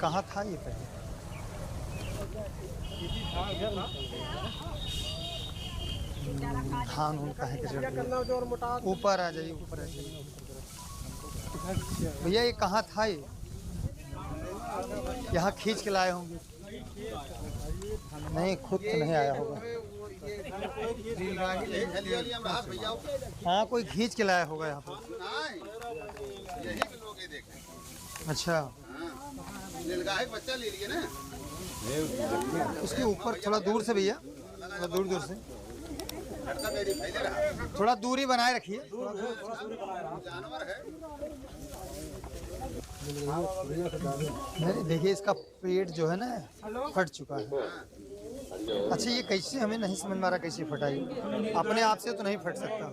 कहाँ था ये पहले? धान उनका है कि ऊपर आ जाइए, ऊपर आ जाइए भैया। ये कहाँ था ये? यहाँ खींच के लाए होंगे। नहीं, खुद तो नहीं आया होगा। हाँ, कोई खींच के लाया होगा यहाँ पर। अच्छा, बच्चा ले लिए ना। उसके ऊपर थोड़ा दूर से भैया, थोड़ा दूर दूर से, थोड़ा दूरी बनाए रखिए। जानवर है। नहीं देखिए, इसका पेट जो है ना फट चुका है। अच्छा, ये कैसे, हमें नहीं समझ में आ रहा कैसे फटा ये? अपने आप से तो नहीं फट सकता।